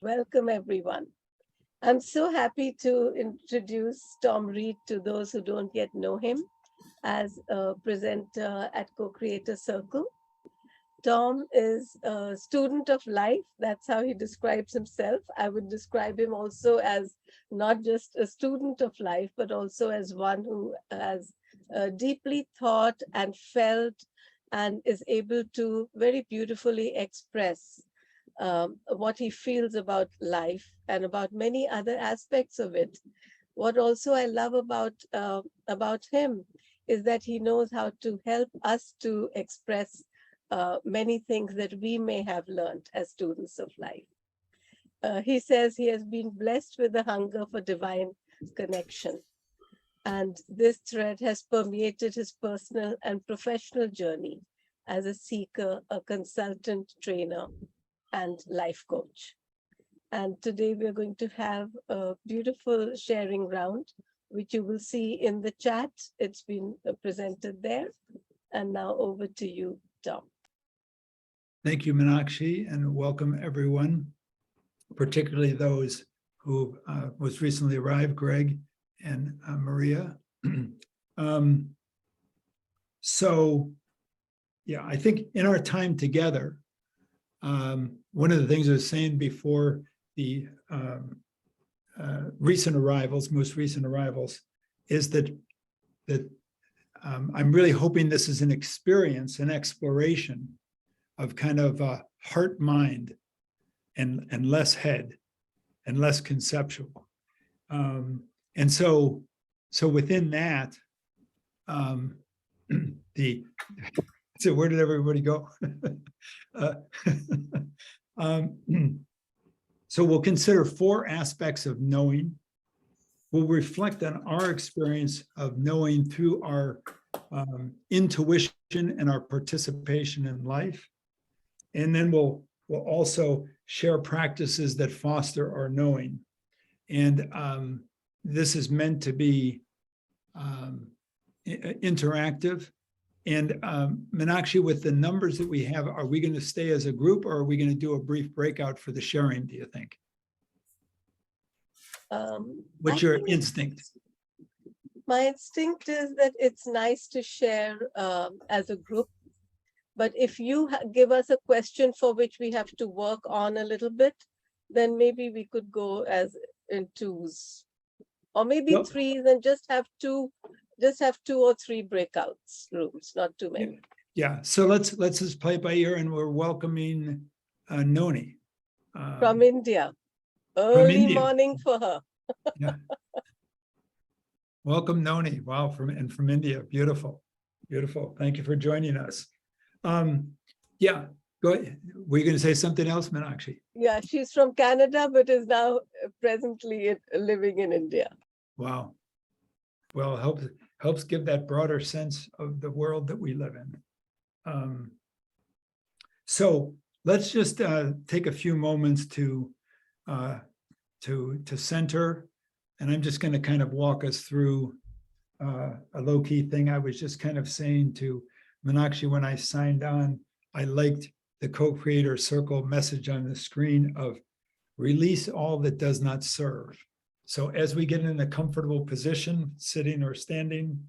Welcome, everyone. I'm so happy to introduce Tom Reid to those who don't yet know him as a presenter at Co-Creator Circle. Tom is a student of life. That's how he describes himself. I would describe him also as not just a student of life, but also as one who has deeply thought and felt and is able to very beautifully express what he feels about life and about many other aspects of it. What also I love about him is that he knows how to help us to express many things that we may have learned as students of life. He says he has been blessed with a hunger for divine connection. And this thread has permeated his personal and professional journey as a seeker, a consultant, trainer, and life coach. And today we're going to have a beautiful sharing round, which you will see in the chat. It's been presented there. And now over to you, Tom. Thank you, Meenakshi, and welcome everyone, particularly those who most recently arrived, Greg and Maria. I think in our time together, one of the things I was saying before the most recent arrivals, is that I'm really hoping this is an experience, an exploration of kind of heart, mind, and less head, and less conceptual. And so within that, so where did everybody go? So we'll consider 4 aspects of knowing. We'll reflect on our experience of knowing through our intuition and our participation in life. And then we'll also share practices that foster our knowing. And this is meant to be interactive. And Meenakshi, with the numbers that we have, are we going to stay as a group, or are we going to do a brief breakout for the sharing, do you think? What's your instinct? My instinct is that it's nice to share as a group. But if you give us a question for which we have to work on a little bit, then maybe we could go as in twos, or maybe threes, and just have 2 or 3 breakouts rooms, not too many. Yeah. So let's just play by ear, and we're welcoming Noni from India. Early morning for her. Yeah. Welcome, Noni. Wow, from India. Beautiful, beautiful. Thank you for joining us. Yeah, go ahead. Were you going to say something else, Meenakshi? Yeah, she's from Canada, but is now presently living in India. Wow. Well, helps give that broader sense of the world that we live in. So let's just take a few moments to center, and I'm just going to kind of walk us through a low-key thing. I was just kind of saying to Meenakshi when I signed on, I liked the co-creator circle message on the screen of release all that does not serve. So as we get in a comfortable position, sitting or standing,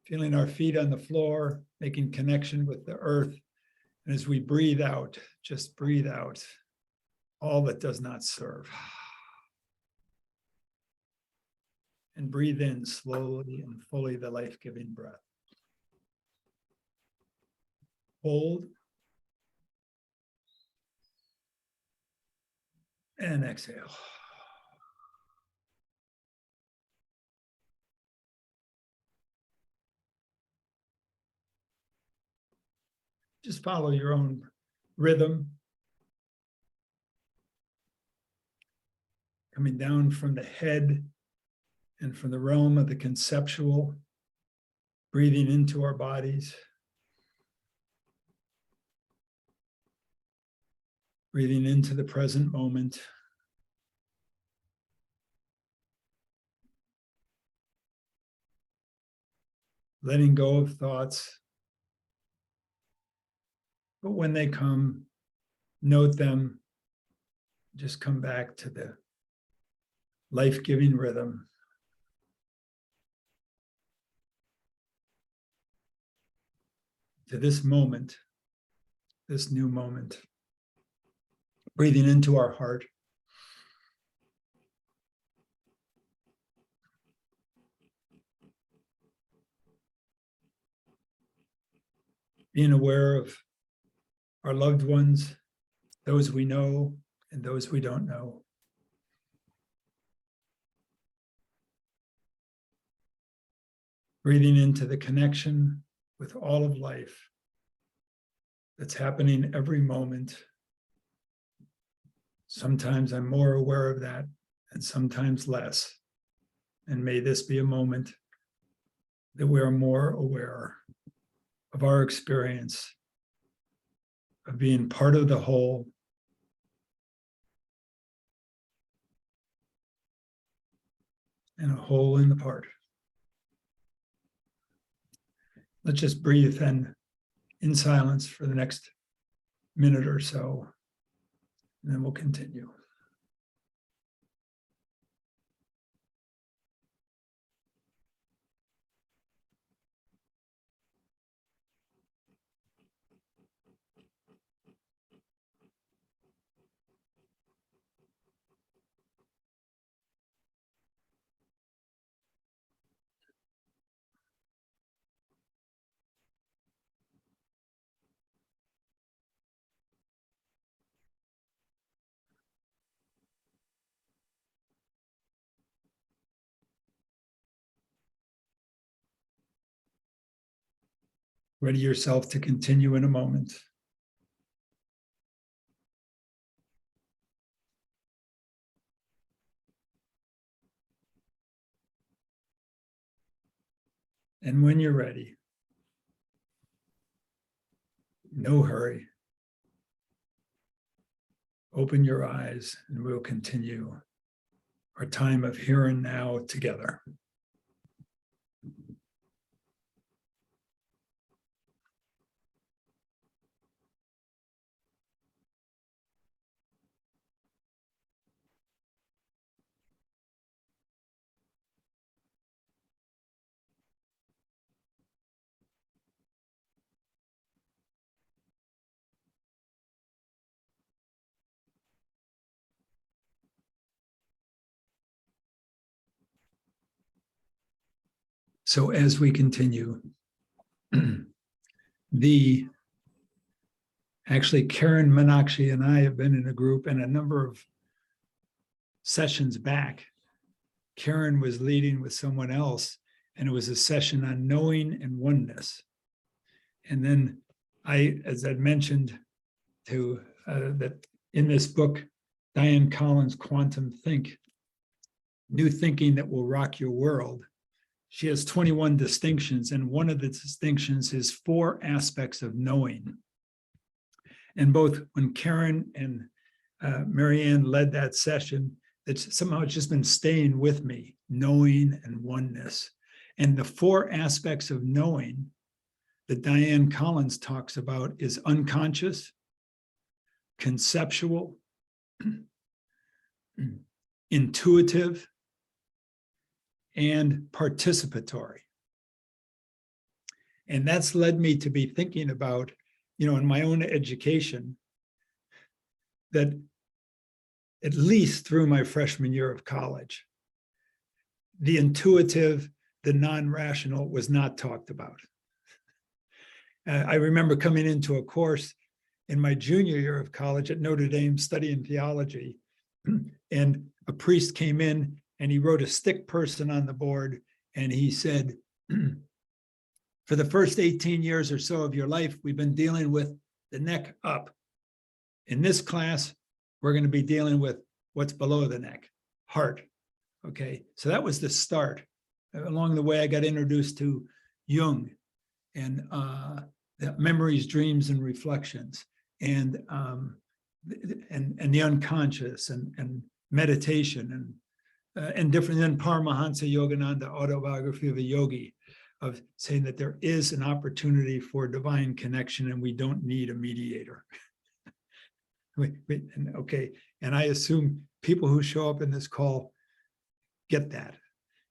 feeling our feet on the floor, making connection with the earth, and as we breathe out, just breathe out all that does not serve. And breathe in slowly and fully the life-giving breath. Hold. And exhale. Just follow your own rhythm. Coming down from the head and from the realm of the conceptual, breathing into our bodies. Breathing into the present moment. Letting go of thoughts. But when they come, note them, Just come back to the life-giving rhythm. To this moment, this new moment. Breathing into our heart. Being aware of our loved ones, those we know and those we don't know. Breathing into the connection with all of life that's happening every moment. Sometimes I'm more aware of that and sometimes less. And may this be a moment that we are more aware of our experience of being part of the whole, and a whole in the part. Let's just breathe then in silence for the next minute or so, and then we'll continue. Ready yourself to continue in a moment. And when you're ready, no hurry. Open your eyes and we'll continue our time of here and now together. So as we continue, actually Karen Meenakshi and I have been in a group, and a number of sessions back, Karen was leading with someone else, and it was a session on knowing and oneness. And then as I mentioned to that in this book, Diane Collins' Quantum Think, New Thinking That Will Rock Your World, she has 21 distinctions, and one of the distinctions is 4 aspects of knowing. And both when Karen and Marianne led that session, it's somehow it's just been staying with me, knowing and oneness. And the 4 aspects of knowing that Diane Collins talks about is unconscious, conceptual, intuitive, and participatory. And that's led me to be thinking about, in my own education, that at least through my freshman year of college, the intuitive, the non-rational was not talked about. I remember coming into a course in my junior year of college at Notre Dame studying theology, and a priest came in and he wrote a stick person on the board, and he said, for the first 18 years or so of your life, we've been dealing with the neck up. In this class, we're going to be dealing with what's below the neck, heart. Okay, so that was the start. Along the way, I got introduced to Jung and memories, dreams, and reflections, and the unconscious, and meditation, and different than Paramahansa Yogananda, Autobiography of a Yogi, of saying that there is an opportunity for divine connection and we don't need a mediator. Okay, And I assume people who show up in this call get that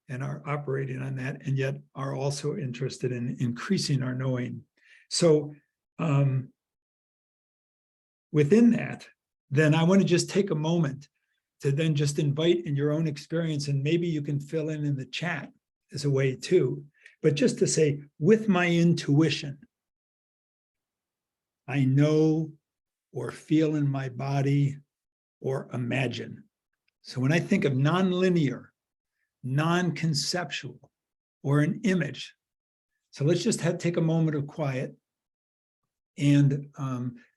and are operating on that, and yet are also interested in increasing our knowing. So within that, then I want to just take a moment to then just invite in your own experience, and maybe you can fill in the chat as a way too, but just to say, with my intuition, I know or feel in my body or imagine. So when I think of nonlinear, non-conceptual, or an image, so let's just take a moment of quiet. And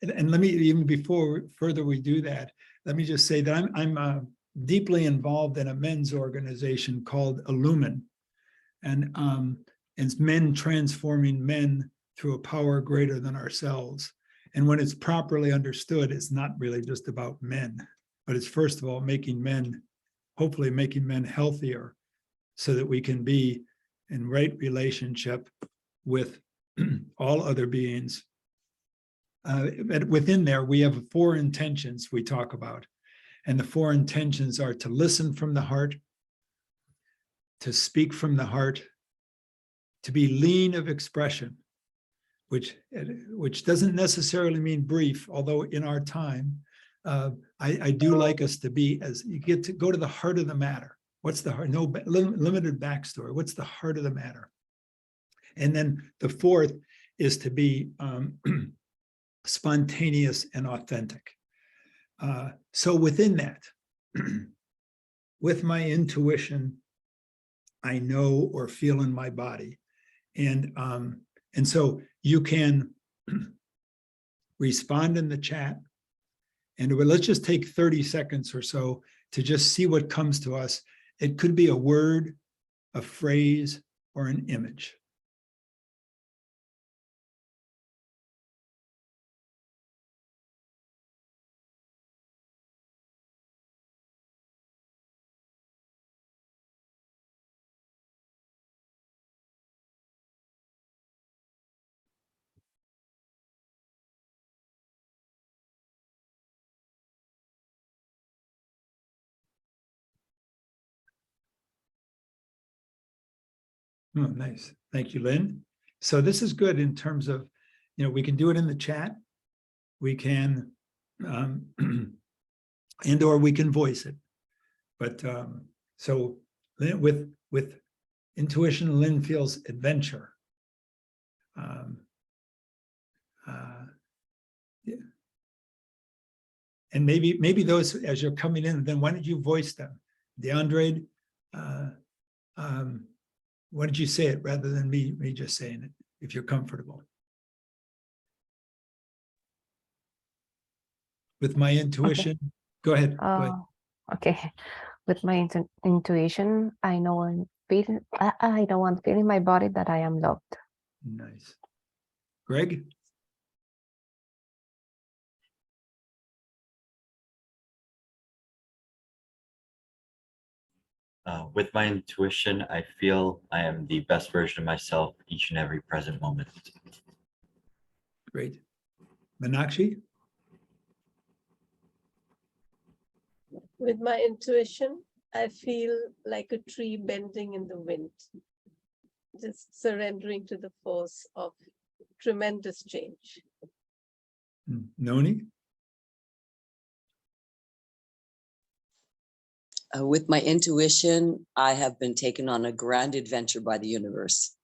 let me, even before further we do that, let me just say that I'm deeply involved in a men's organization called Illumin, and it's men transforming men through a power greater than ourselves. And when it's properly understood, it's not really just about men, but it's first of all making men, hopefully making men healthier, so that we can be in right relationship with all other beings. But within there, we have 4 intentions we talk about. And the 4 intentions are to listen from the heart, to speak from the heart, to be lean of expression, which doesn't necessarily mean brief, although in our time, I do like us to be, as you get to go to the heart of the matter. What's the heart? No limited backstory. What's the heart of the matter? And then the 4th is to be spontaneous and authentic. So within that, with my intuition, I know or feel in my body. And so you can respond in the chat, and let's just take 30 seconds or so to just see what comes to us. It could be a word, a phrase, or an image. Oh, nice. Thank you, Lynn. So this is good in terms of, we can do it in the chat. We can, and or we can voice it. But so with intuition, Lynn feels adventure. Yeah. And maybe those, as you're coming in, then why don't you voice them? DeAndre, why don't you say it rather than me just saying it, if you're comfortable? With my intuition, okay. Go ahead. Go ahead. Okay. With my intuition, I know and feel. I know and feel in my body that I am loved. Nice. Greg? With my intuition, I feel I am the best version of myself each and every present moment. Great. Meenakshi? With my intuition, I feel like a tree bending in the wind, just surrendering to the force of tremendous change. Noni? With my intuition, I have been taken on a grand adventure by the universe.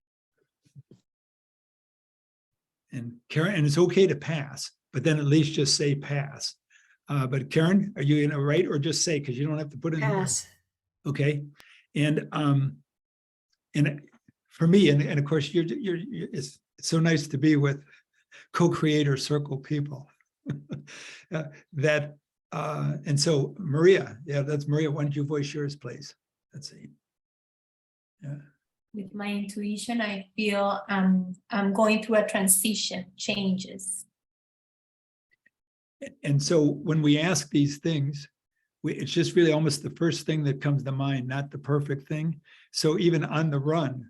And Karen, and it's okay to pass, but then at least just say pass. But Karen, are you gonna write or just say, because you don't have to put in Pass. Okay. And for me, and of course, it's so nice to be with co-creator circle people. And so Maria, yeah, that's Maria. Why don't you voice yours, please? Let's see. Yeah. With my intuition, I feel I'm going through a transition, changes. And so when we ask these things, it's just really almost the first thing that comes to mind, not the perfect thing. So even on the run,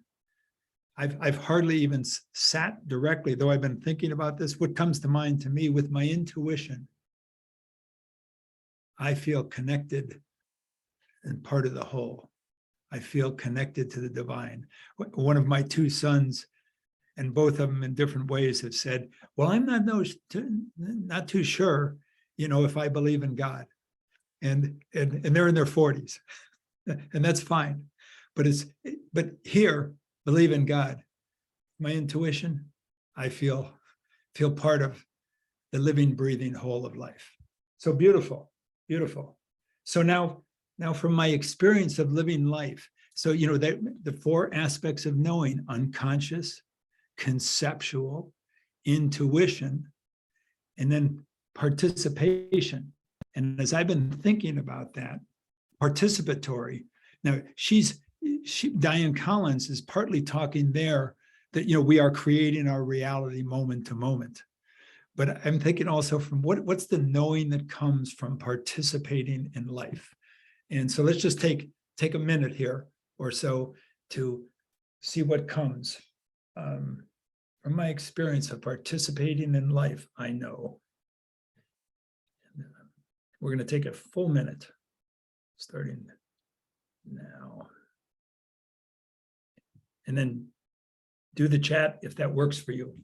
I've hardly even sat directly, though I've been thinking about this. What comes to mind to me with my intuition, I feel connected and part of the whole. I feel connected to the divine. One of my two sons, and both of them in different ways, have said, well, I'm not too sure, if I believe in God. And they're in their 40s, and that's fine. But here, believe in God. My intuition, I feel part of the living, breathing whole of life. So beautiful, beautiful. So now from my experience of living life, so the four aspects of knowing: unconscious, conceptual, intuition, and then participation. And as I've been thinking about that, participatory. Now Diane Collins is partly talking there that we are creating our reality moment to moment. But I'm thinking also from what's the knowing that comes from participating in life. And so let's just take a minute here or so to see what comes from my experience of participating in life. I know. We're going to take a full minute starting now. And then do the chat if that works for you.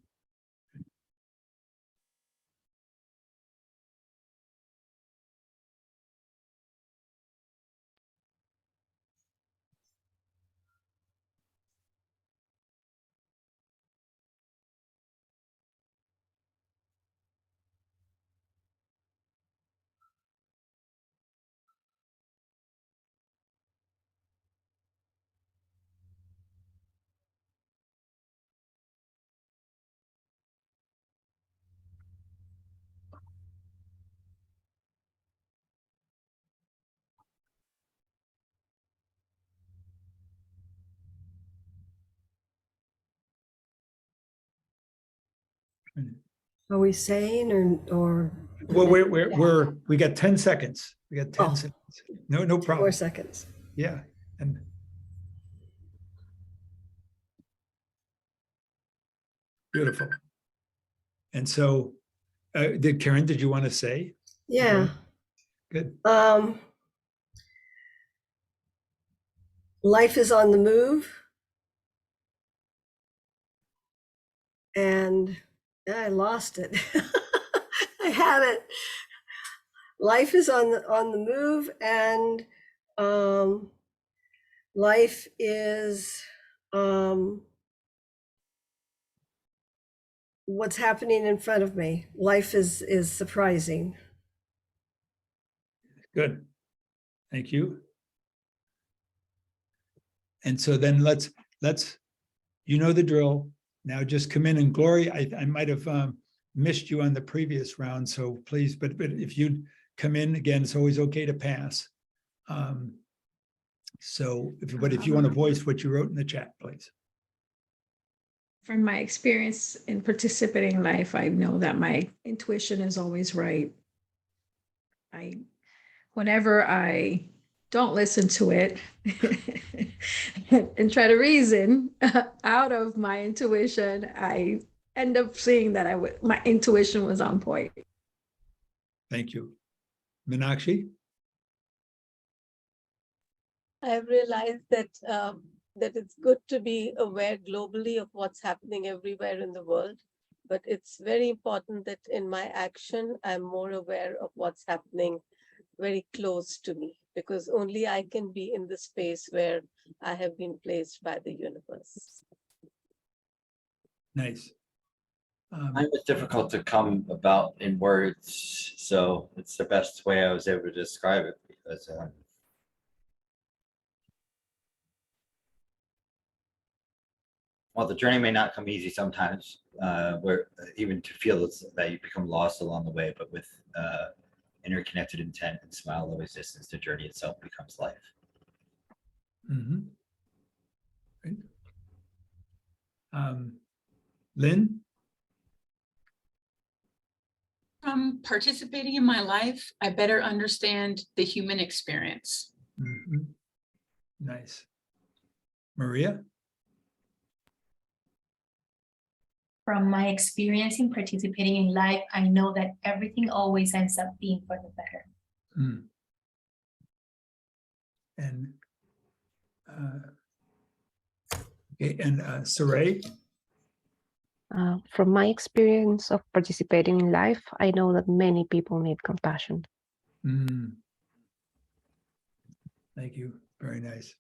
Are we saying or? Well, we got 10 seconds. We got 10 Oh. seconds. No 4 problem. seconds. Yeah. And beautiful. And so, Karen, did you want to say? Yeah. Good. Life is on the move. And I lost it. I had it. Life is on the move, and life is what's happening in front of me. Life is surprising. Good. Thank you. And so then let's the drill. Now just come in, and Glory, I might have missed you on the previous round, so please, but if you come in again, it's always okay to pass. So if you want to voice what you wrote in the chat, please. From my experience in participating in life, I know that my intuition is always right. Whenever I don't listen to it and try to reason out of my intuition, I end up seeing that my intuition was on point. Thank you. Meenakshi? I've realized that it's good to be aware globally of what's happening everywhere in the world, but it's very important that in my action, I'm more aware of what's happening very close to me, because only I can be in the space where I have been placed by the universe. Nice. Mine was difficult to come about in words, so it's the best way I was able to describe it, because while the journey may not come easy sometimes, where even to feel that you become lost along the way, but with interconnected intent and smile of existence, the journey itself becomes life. Mm-hmm. Right. Lynn? From participating in my life, I better understand the human experience. Mm-hmm. Nice. Maria? From my experience in participating in life, I know that everything always ends up being for the better. And okay, and Saray. From my experience of participating in life, I know that many people need compassion. Thank you. Very nice.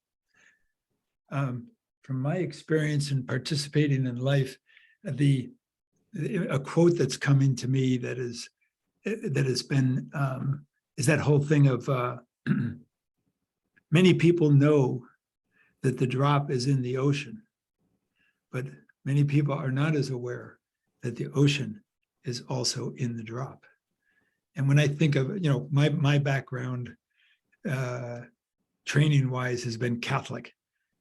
From my experience in participating in life, a quote that's coming to me that has been is that whole thing of many people know that the drop is in the ocean, but many people are not as aware that the ocean is also in the drop. And when I think of, my background training wise has been Catholic,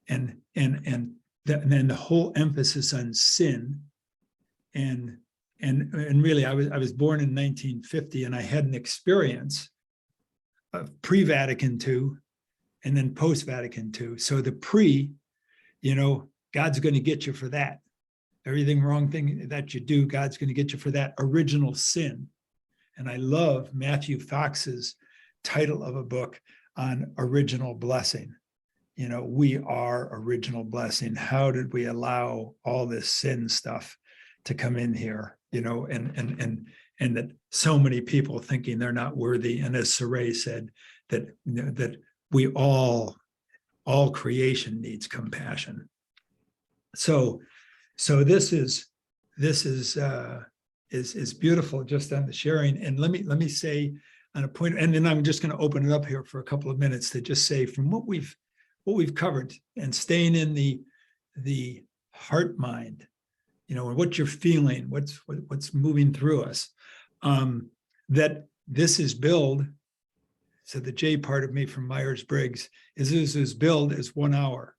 and then the whole emphasis on sin, and really I was born in 1950, and I had an experience of pre-Vatican II and then post-Vatican II. So the pre, God's going to get you for that. Everything wrong thing that you do, God's going to get you for that original sin. And I love Matthew Fox's title of a book on original blessing. We are original blessing. How did we allow all this sin stuff to come in here? And that so many people thinking they're not worthy. And as Saray said, that we all creation needs compassion. So this is beautiful just on the sharing. And let me say on a point, and then I'm just going to open it up here for a couple of minutes to just say from what we've covered and staying in the heart mind, and what you're feeling, what's moving through us, that this is build. So the J part of me from Myers-Briggs is build is 1 hour.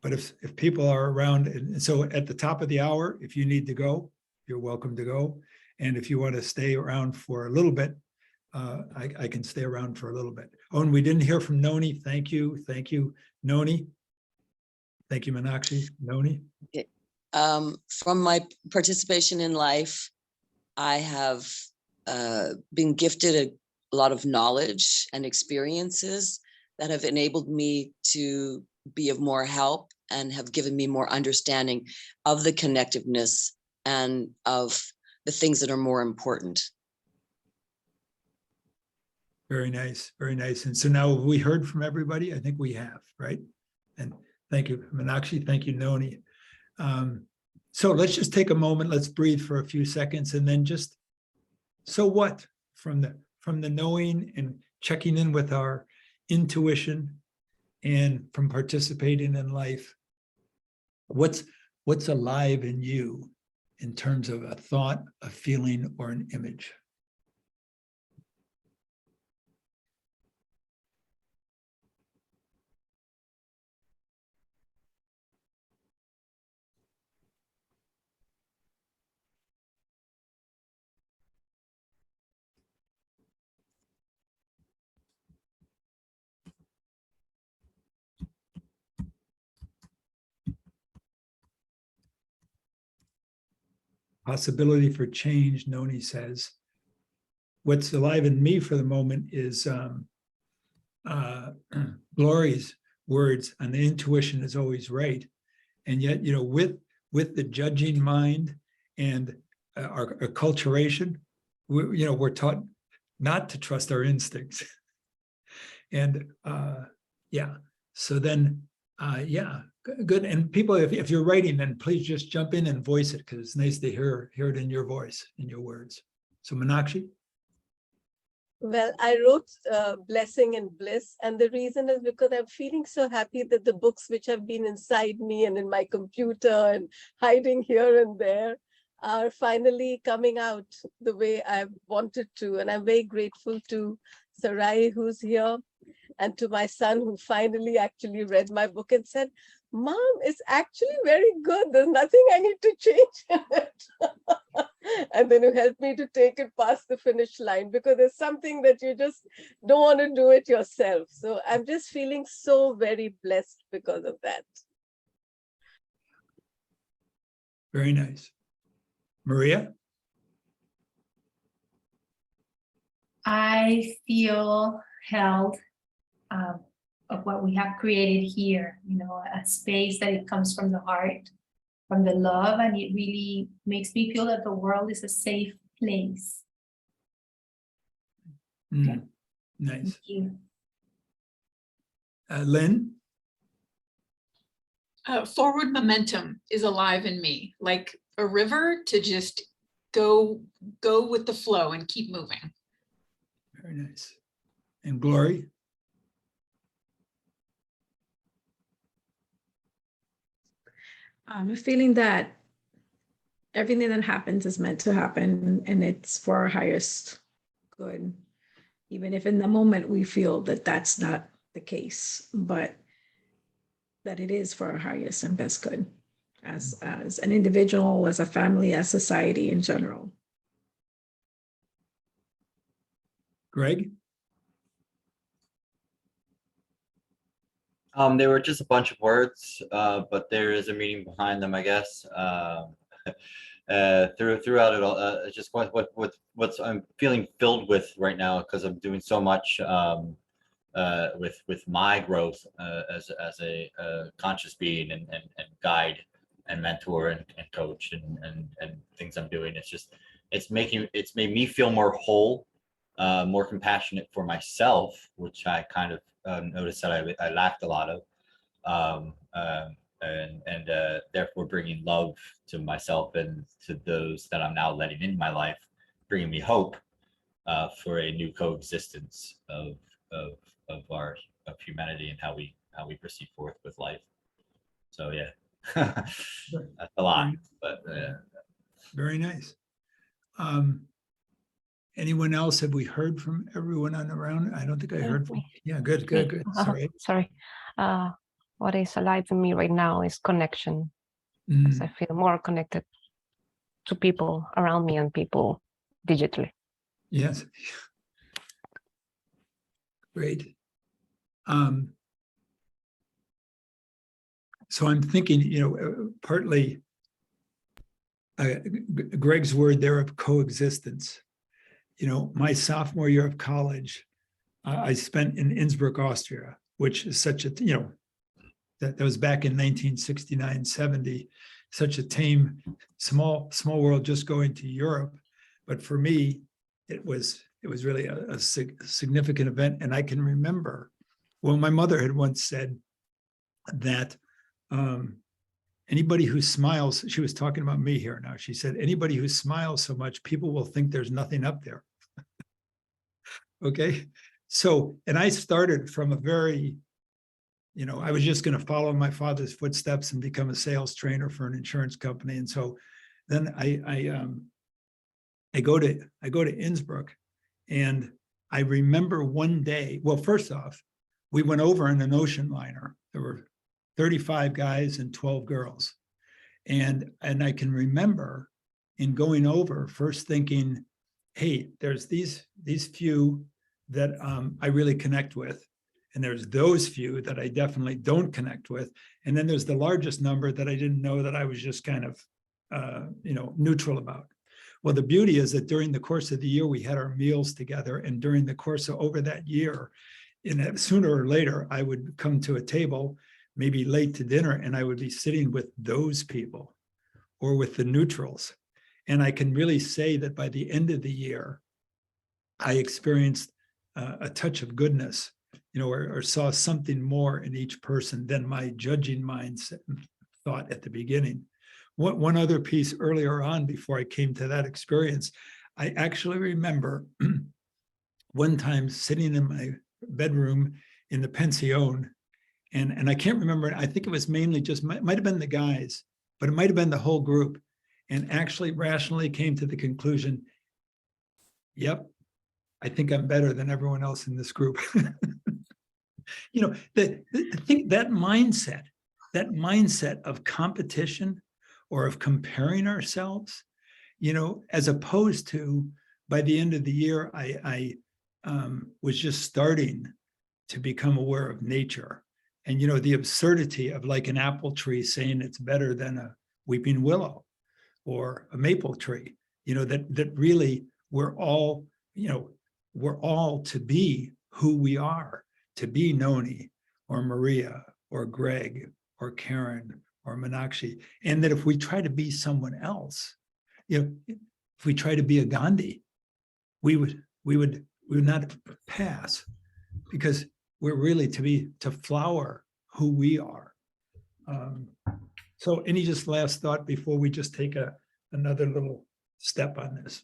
But if people are around, and so at the top of the hour, if you need to go, you're welcome to go. And if you want to stay around for a little bit, I can stay around for a little bit. Oh, and we didn't hear from Noni. Thank you, Noni. Thank you, Meenakshi. Noni. From my participation in life, I have been gifted a lot of knowledge and experiences that have enabled me to be of more help and have given me more understanding of the connectiveness and of the things that are more important. Very nice, very nice. And so now we heard from everybody. I think we have, right? And thank you, Meenakshi. Thank you, Noni. So let's just take a moment. Let's breathe for a few seconds, and then just, so what from the knowing and checking in with our intuition, and from participating in life, what's alive in you in terms of a thought, a feeling, or an image? Possibility for change, Noni says. What's alive in me for the moment is Glory's words, and the intuition is always right. And yet, with the judging mind and our acculturation, we're taught not to trust our instincts. And so then, good. And people, if you're writing, then please just jump in and voice it, because it's nice to hear it in your voice, in your words. So Meenakshi? Well, I wrote Blessing and Bliss, and the reason is because I'm feeling so happy that the books which have been inside me and in my computer and hiding here and there are finally coming out the way I wanted to. And I'm very grateful to Sarai, who's here, and to my son, who finally actually read my book and said, Mom, it's actually very good. There's nothing I need to change in it. And then you helped me to take it past the finish line, because there's something that you just don't want to do it yourself. So I'm just feeling so very blessed because of that. Very nice. Maria? I feel held what we have created here, a space that it comes from the heart, from the love, and it really makes me feel that the world is a safe place. Mm, nice. Thank you. Lynn? Forward momentum is alive in me, like a river to just go with the flow and keep moving. Very nice. And Glory? I'm feeling that everything that happens is meant to happen and it's for our highest good, even if in the moment we feel that that's not the case, but that it is for our highest and best good as an individual, as a family, as society in general. Greg? They were just a bunch of words, but there is a meaning behind them, I guess. Throughout it all, it's just what's I'm feeling filled with right now, because I'm doing so much with my growth as a conscious being and guide and mentor and coach and things I'm doing. It's made me feel more whole, more compassionate for myself, which I kind of noticed that I lacked a lot of, and therefore bringing love to myself and to those that I'm now letting in my life, bringing me hope for a new coexistence of humanity and how we proceed forth with life. So yeah, that's a lot, but Very nice. Anyone else? Have we heard from everyone on the round? I don't think I heard from. Yeah, good. Sorry. Sorry. What is alive in me right now is connection. Mm, Because I feel more connected to people around me and people digitally. yes. Great. So I'm thinking, partly Greg's word there of coexistence. My sophomore year of college, I spent in Innsbruck, Austria, which is such a, that was back in 1969, 70, such a tame, small world just going to Europe. But for me, it was really a significant event. And I can remember, well, my mother had once said that anybody who smiles, she was talking about me here now. She said, anybody who smiles so much, people will think there's nothing up there. Okay. So, and I started from a very, I was just going to follow my father's footsteps and become a sales trainer for an insurance company. And so then I go to Innsbruck, and I remember one day, well, first off, we went over in an ocean liner. There were 35 guys and 12 girls. And I can remember in going over first thinking, hey, there's these few that I really connect with. And there's those few that I definitely don't connect with. And then there's the largest number that I didn't know, that I was just kind of, neutral about. Well, the beauty is that during the course of the year, we had our meals together. And during the course of over that year, sooner or later, I would come to a table, maybe late to dinner, and I would be sitting with those people or with the neutrals. And I can really say that by the end of the year, I experienced a touch of goodness, or saw something more in each person than my judging mindset thought at the beginning. One other piece earlier on, before I came to that experience, I actually remember one time sitting in my bedroom in the pension, and I can't remember, I think it was mainly just, might have been the guys, but it might have been the whole group, and actually rationally came to the conclusion, yep, I think I'm better than everyone else in this group. That mindset of competition or of comparing ourselves, as opposed to, by the end of the year, I was just starting to become aware of nature, and the absurdity of, like, an apple tree saying it's better than a weeping willow or a maple tree. That really we're all to be who we are, to be Noni or Maria or Greg or Karen or Meenakshi. And that if we try to be someone else, if we try to be a Gandhi, we would not pass, because we're really to flower who we are. So any just last thought before we just take another little step on this?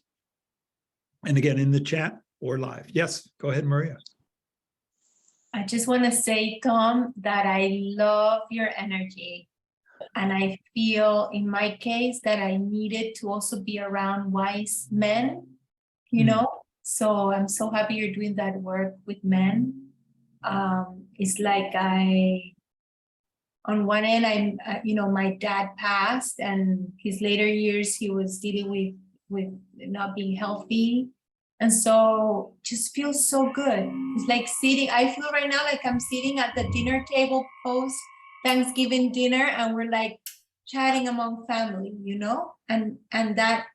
And again, in the chat or live. Yes, go ahead, Maria. I just want to say, Tom, that I love your energy. And I feel in my case that I needed to also be around wise men, you know? So I'm so happy you're doing that work with men. It's like on one end, my dad passed, and his later years, he was dealing with not being healthy. And so just feels so good. It's like I feel right now like I'm sitting at the dinner table post Thanksgiving dinner, and we're like chatting among family, and that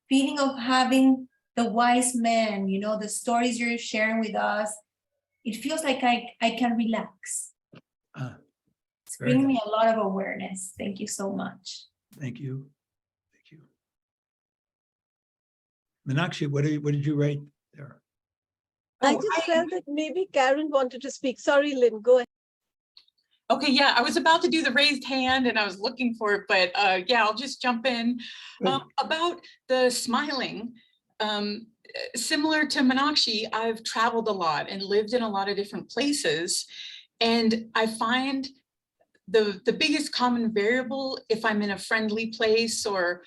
feeling of having the wise men, the stories you're sharing with us, it feels like I can relax. It's bringing me a lot of awareness. Thank you so much. Thank you. Thank you. Meenakshi, what did you write there? I just felt that maybe Karen wanted to speak. Sorry, Lynn, go ahead. Okay, yeah, I was about to do the raised hand and I was looking for it, but yeah, I'll just jump in. About the smiling. Similar to Meenakshi, I've traveled a lot and lived in a lot of different places. And I find the biggest common variable, if I'm in a friendly place or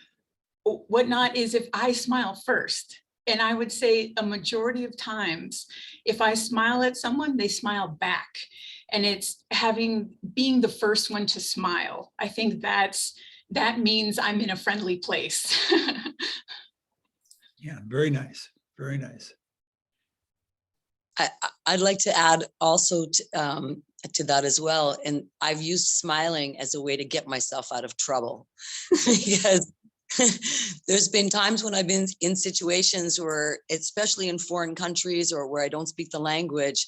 whatnot, is if I smile first. And I would say a majority of times, if I smile at someone, they smile back. And it's being the first one to smile. I think that means I'm in a friendly place. Yeah, very nice. Very nice. I'd like to add also to that as well. And I've used smiling as a way to get myself out of trouble because there's been times when I've been in situations where, especially in foreign countries or where I don't speak the language,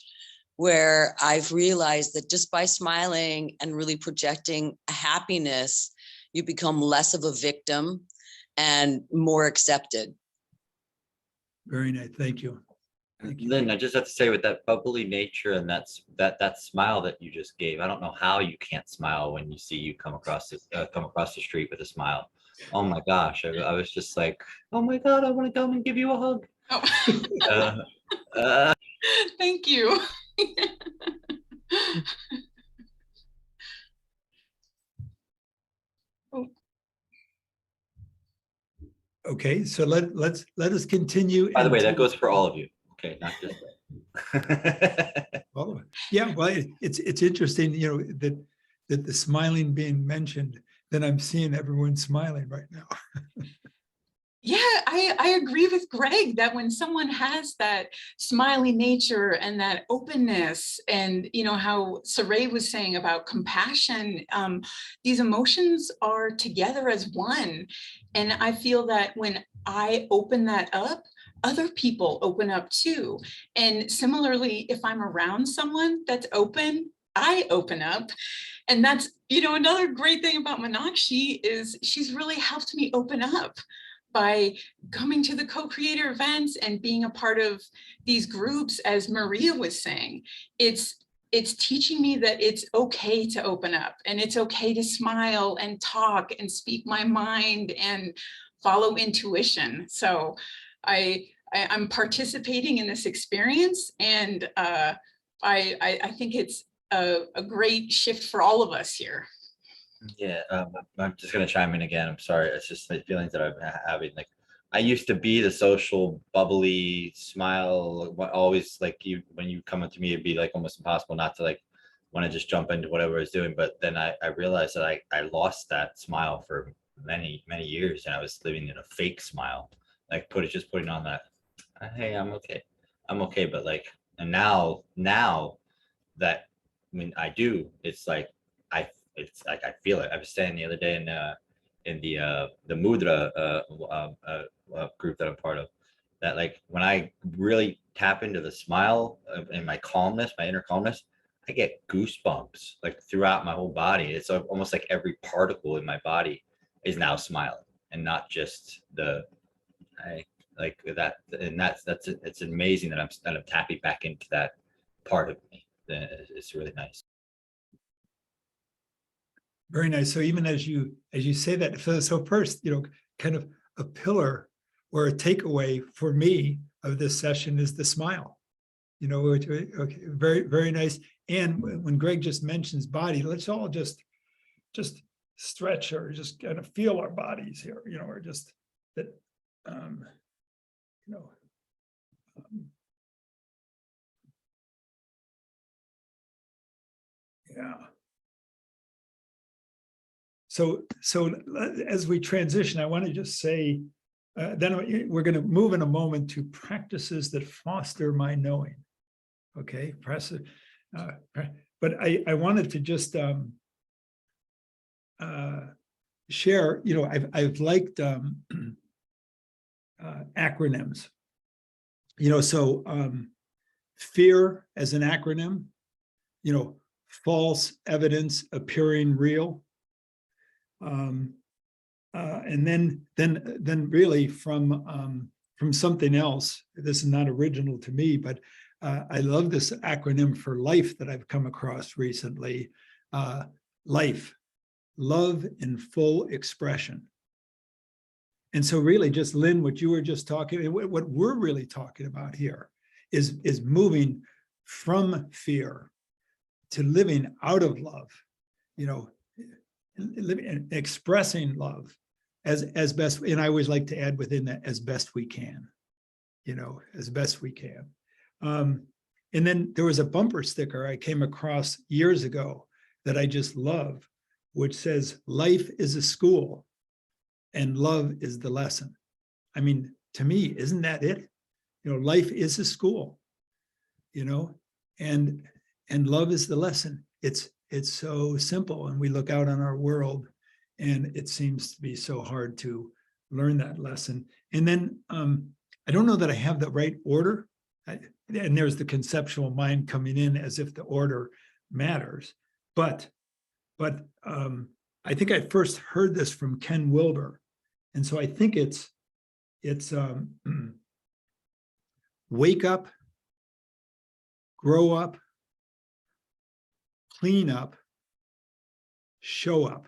where I've realized that just by smiling and really projecting a happiness, you become less of a victim and more accepted. Very nice. Thank you. Lynn, I just have to say, with that bubbly nature and that smile that you just gave, I don't know how you can't smile when you see you come across the street with a smile. Oh my gosh, I was just like, oh my God, I want to come and give you a hug. Oh. Thank you. Okay, so let us continue. By the way, that goes for all of you. Okay, not just all of it. Yeah, well, it's interesting, that the smiling being mentioned. Then I'm seeing everyone smiling right now. Yeah, I agree with Greg that when someone has that smiley nature and that openness, and how Reid was saying about compassion, these emotions are together as one. And I feel that when I open that up, other people open up too. And similarly, if I'm around someone that's open, I open up. And that's, another great thing about Meenakshi is she's really helped me open up by coming to the co-creator events and being a part of these groups. As Maria was saying, it's teaching me that it's okay to open up, and it's okay to smile and talk and speak my mind and follow intuition. So I'm participating in this experience, and I think it's a great shift for all of us here. Yeah, I'm just gonna chime in again. I'm sorry. It's just the feelings that I'm having. Like, I used to be the social, bubbly, smile. Always like when you come up to me, it'd be like almost impossible not to like want to just jump into whatever I was doing. But then I realized that I lost that smile for many years, and I was living in a fake smile, like just putting on that, hey, I'm okay. But like, and now that I do, it's like I feel it. I was saying the other day in the mudra group that I'm part of, that like when I really tap into the smile and my calmness, my inner calmness, I get goosebumps like throughout my whole body. It's almost like every particle in my body is now smiling, and not just I like that. And it's amazing that I'm tapping back into that part of me. It's really nice. Very nice. So even as you say that, so first, kind of a pillar or a takeaway for me of this session is the smile. Okay, very, very nice. And when Greg just mentions body, let's all just stretch or just kind of feel our bodies here, or just that, yeah. So as we transition, I want to just say, then we're going to move in a moment to practices that foster my knowing. Okay, but I wanted to just share. I've liked acronyms. So fear as an acronym. False evidence appearing real. And then really from something else. This is not original to me, but I love this acronym for life that I've come across recently. Life, love in full expression. And so really just, Lynn, what you were just talking, what we're really talking about here is moving from fear to living out of love, living and expressing love as best. And I always like to add within that, as best we can, as best we can. And then there was a bumper sticker I came across years ago that I just love, which says, life is a school and love is the lesson. I mean, to me, isn't that it? Life is a school, and love is the lesson. It's so simple, and we look out on our world and it seems to be so hard to learn that lesson. And then I don't know that I have the right order. And there's the conceptual mind coming in as if the order matters. But I think I first heard this from Ken Wilber. And so I think it's wake up, grow up, clean up, show up.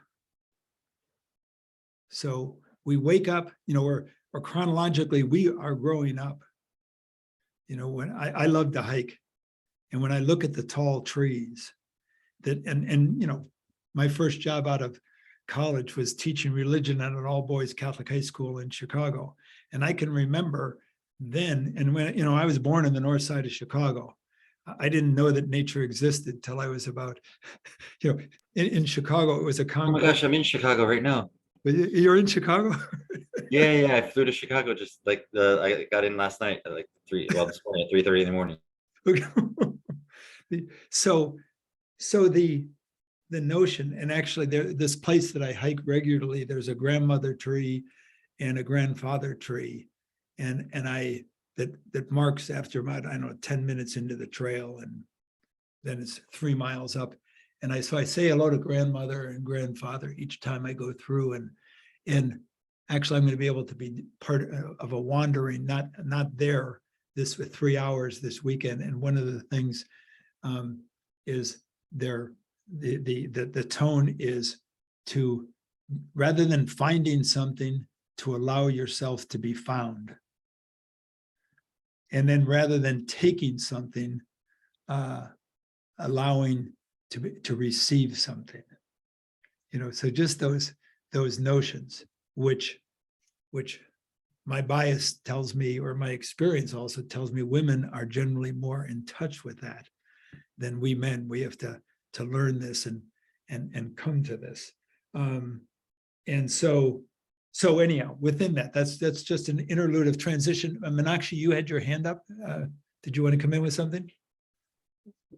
So we wake up, or chronologically, we are growing up. When I love to hike, and when I look at the tall trees and my first job out of college was teaching religion at an all-boys Catholic high school in Chicago. And I can remember then, and when, I was born in the north side of Chicago. I didn't know that nature existed till I was about, in Chicago, it was a concrete. Oh my gosh, I'm in Chicago right now. You're in Chicago? Yeah, I flew to Chicago just like I got in last night at like this morning at 3:30 in the morning. Okay. So the notion, and actually this place that I hike regularly, there's a grandmother tree and a grandfather tree, and that marks after about, I don't know, 10 minutes into the trail, and then it's 3 miles up. And I say hello to grandmother and grandfather each time I go through, and actually I'm going to be able to be part of a wandering, not there this with 3 hours this weekend. And one of the things is the tone is to, rather than finding something, to allow yourself to be found. And then rather than taking something, allowing to receive something. So just those notions, which my bias tells me, or my experience also tells me, women are generally more in touch with that than we men. We have to learn this and come to this. And so anyhow, within that's just an interlude of transition. Meenakshi, you had your hand up. Did you want to come in with something?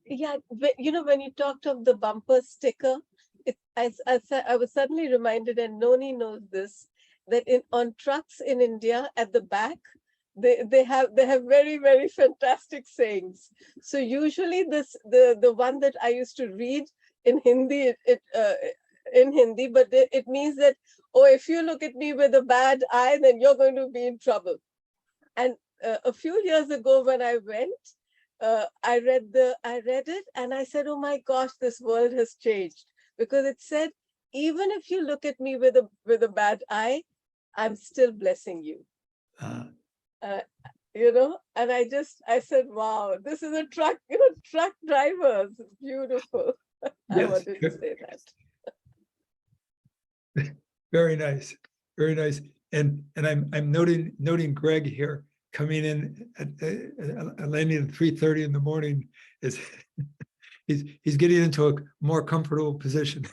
Yeah, but when you talked of the bumper sticker, I was suddenly reminded, and Noni knows this, that on trucks in India, at the back, they have very, very fantastic sayings. So usually the one that I used to read in Hindi, in Hindi, but it means that, oh, if you look at me with a bad eye, then you're going to be in trouble. And a few years ago when I went, I read it and I said, oh my gosh, this world has changed, because it said, even if you look at me with a bad eye, I'm still blessing you. You know, and I said, wow, this is a truck, truck drivers. It's beautiful. I Yes. wanted to say that. Very nice, very nice. And I'm noting Greg here coming in at landing at 3:30 in the morning. Is he's getting into a more comfortable position.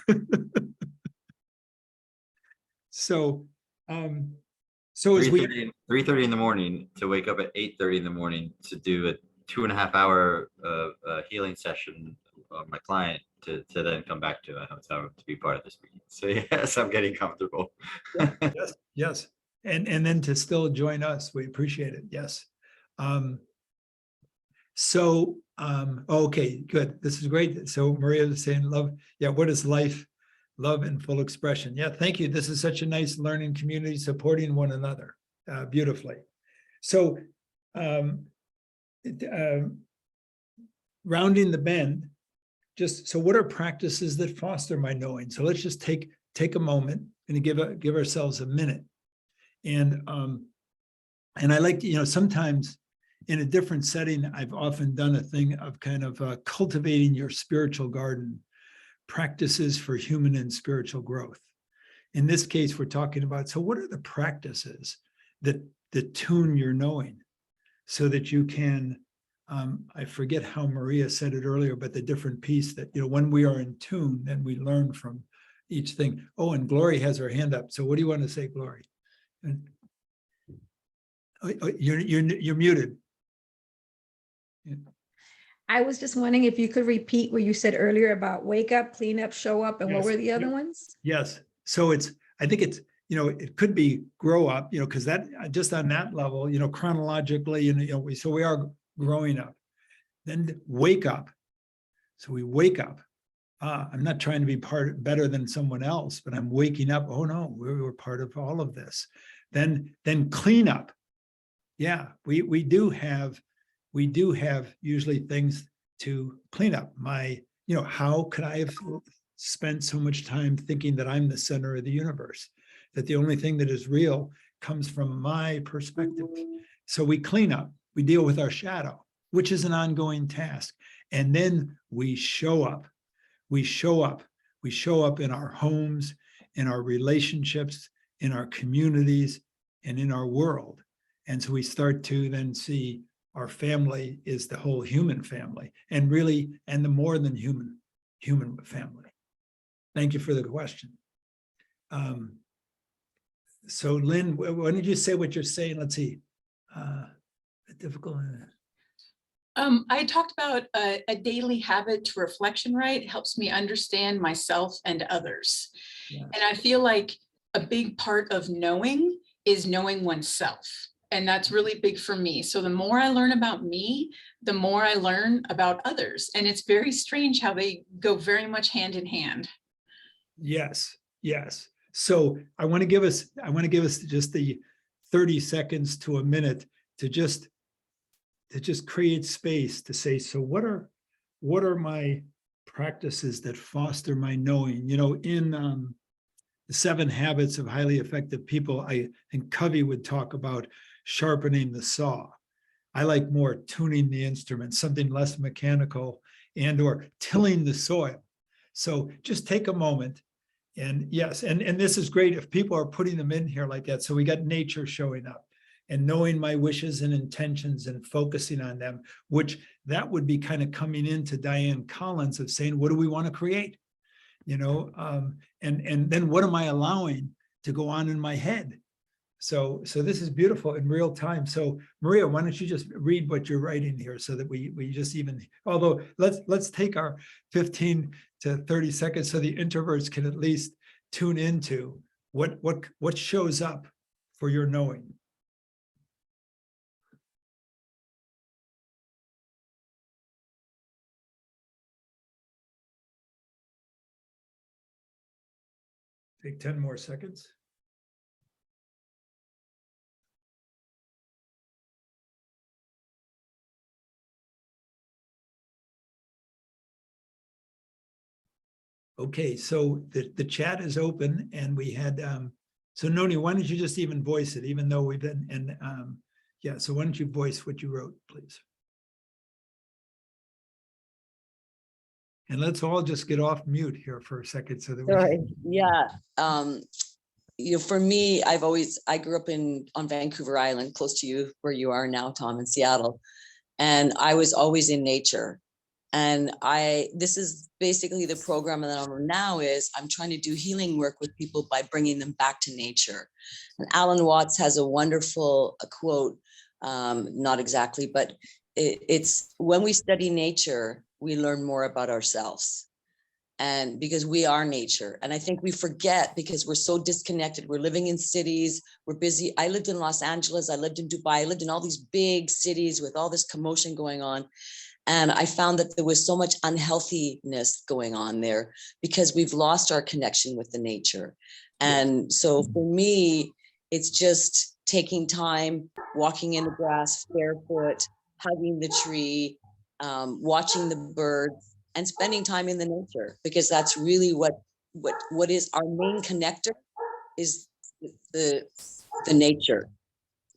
So as we 3:30 in the morning to wake up at 8:30 in the morning to do a 2.5 hour healing session of my client to then come back to a hotel room to be part of this meeting. So yes, I'm getting comfortable. yes. And then to still join us, we appreciate it. Yes. Okay, good. This is great. So Maria is saying love. Yeah, what is life? Love in full expression. Yeah, thank you. This is such a nice learning community, supporting one another beautifully. So rounding the bend, so what are practices that foster my knowing? So let's just take a moment and give ourselves a minute. And I like to, sometimes in a different setting, I've often done a thing of kind of cultivating your spiritual garden, practices for human and spiritual growth. In this case, we're talking about, so what are the practices that tune your knowing so that you can, I forget how Maria said it earlier, but the different piece that, when we are in tune, then we learn from each thing. Oh, and Glory has her hand up. So what do you want to say, Glory? You're muted. I was just wondering if you could repeat what you said earlier about wake up, clean up, show up, and what Yes. were the other ones? Yes. So I think it's, it could be grow up, because that just on that level, chronologically, so we are growing up. Then wake up. So we wake up. I'm not trying to be better than someone else, but I'm waking up. Oh no, we're part of all of this. Then clean up. Yeah, we do have usually things to clean up. How could I have spent so much time thinking that I'm the center of the universe, that the only thing that is real comes from my perspective? So we clean up, we deal with our shadow, which is an ongoing task. And then we show up. We show up in our homes, in our relationships, in our communities, and in our world. And so we start to then see our family is the whole human family, and really, and the more than human family. Thank you for the question. So Lynn, why don't you say what you're saying? Let's see. Difficult. I talked about a daily habit to reflection, right? It helps me understand myself and others. Yeah. And I feel like a big part of knowing is knowing oneself. And that's really big for me. So the more I learn about me, the more I learn about others. And it's very strange how they go very much hand in hand. Yes, yes. So I want to give us just the 30 seconds to a minute to just create space to say, so what are my practices that foster my knowing? In the 7 Habits of Highly Effective People, I think Covey would talk about sharpening the saw. I like more tuning the instrument, something less mechanical, and or tilling the soil. So just take a moment. And yes, and this is great if people are putting them in here like that. So we got nature showing up and knowing my wishes and intentions and focusing on them, which that would be kind of coming into Diane Collins of saying, what do we want to create? And then what am I allowing to go on in my head? So this is beautiful in real time. So Maria, why don't you just read what you're writing here so that we just even, although let's take our 15 to 30 seconds so the introverts can at least tune into what shows up for your knowing. Take 10 more seconds. Okay, so the chat is open and we had, so Noni, why don't you just even voice it, even though we've been, and yeah, so why don't you voice what you wrote, please? And let's all just get off mute here for a second so that we Sorry. can. Yeah. For me, I grew up on Vancouver Island, close to you, where you are now, Tom, in Seattle. And I was always in nature. And this is basically the program that I'm on now is I'm trying to do healing work with people by bringing them back to nature. And Alan Watts has a wonderful quote, not exactly, but it's when we study nature, we learn more about ourselves. And because we are nature. And I think we forget because we're so disconnected. We're living in cities, we're busy. I lived in Los Angeles, I lived in Dubai, I lived in all these big cities with all this commotion going on. And I found that there was so much unhealthiness going on there because we've lost our connection with the nature. And so for me, it's just taking time, walking in the grass barefoot, hugging the tree, watching the birds, and spending time in the nature, because that's really what is our main connector is the nature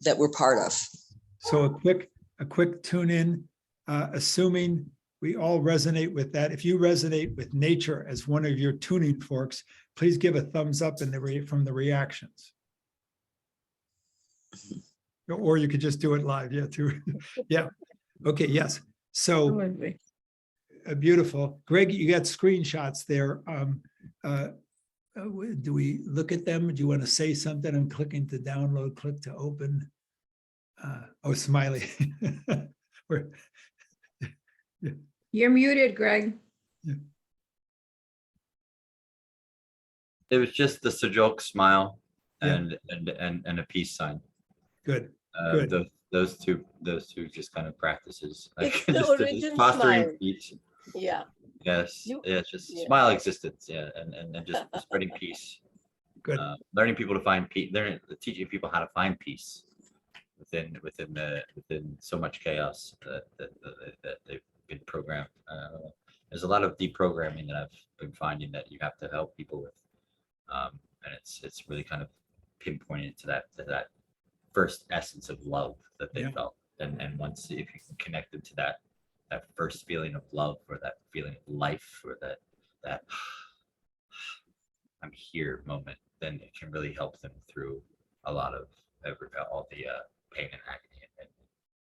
that we're part of. So a quick tune in, assuming we all resonate with that. If you resonate with nature as one of your tuning forks, please give a thumbs up from the reactions. Or you could just do it live, yeah, too. Yeah, okay, yes. So beautiful. Greg, you got screenshots there. Do we look at them? Do you want to say something? I'm clicking to download, click to open. Oh, smiley. You're muted, Greg. It was just the Sajok smile Yeah. and a peace sign. Good. Good. Those two just kind of practices. It's the just origin fostering smile. peace. Yeah. Yes. Yeah, it's just Yeah. smile existence. Yeah, and just spreading peace. Good. Learning people to find peace. Teaching people how to find peace within so much chaos that they've been programmed. There's a lot of deprogramming that I've been finding that you have to help people with, and it's really kind of pinpointed to that first essence of love that they felt, and once if you can connect them to that first feeling of love, or that feeling of life, or that I'm here moment, then it can really help them through a lot of all the pain and agony and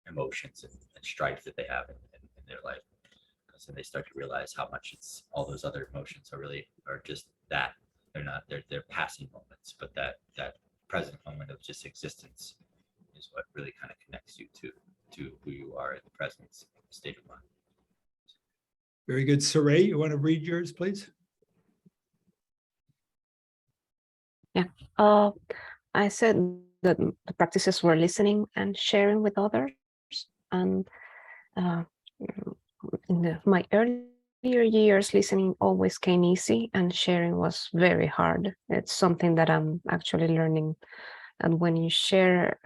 emotions and strife that they have in their life. So they start to realize how much it's all those other emotions are just that they're passing moments, but that present moment of just existence is what really kind of connects you to who you are in the present state of mind. Very good. Saray, you want to read yours, please? Yeah. I said that the practices were listening and sharing with others. And in my earlier years, listening always came easy and sharing was very hard. It's something that I'm actually learning. And when you share,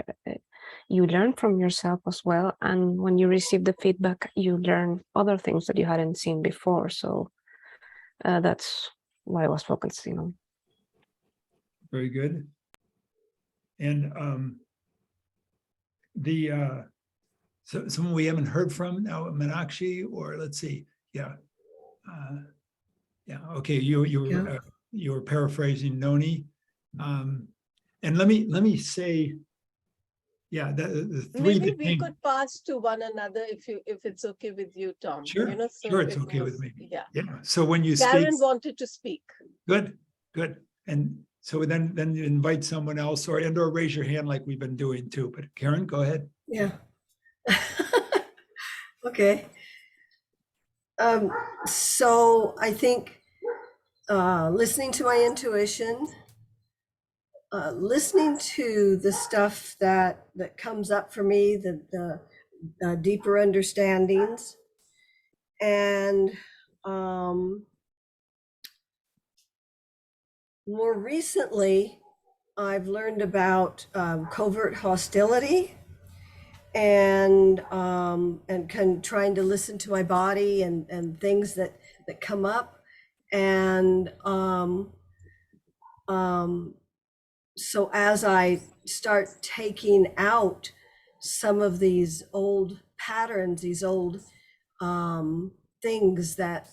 you learn from yourself as well. And when you receive the feedback, you learn other things that you hadn't seen before. So that's what I was focusing on. Very good. And someone we haven't heard from now, Meenakshi, or let's see, yeah, okay, you were paraphrasing Noni, and let me say, yeah, the three. Maybe we could pass to one another if it's okay with you, Tom. Sure, you know, so sure, it's okay with me. Yeah. So when you Karen speak, wanted to speak. good, and so then you invite someone else, or raise your hand like we've been doing too. But Karen, go ahead. Yeah. Okay. So I think listening to my intuition, listening to the stuff that comes up for me, the deeper understandings, and more recently, I've learned about covert hostility and trying to listen to my body and things that come up. And so as I start taking out some of these old patterns, these old things that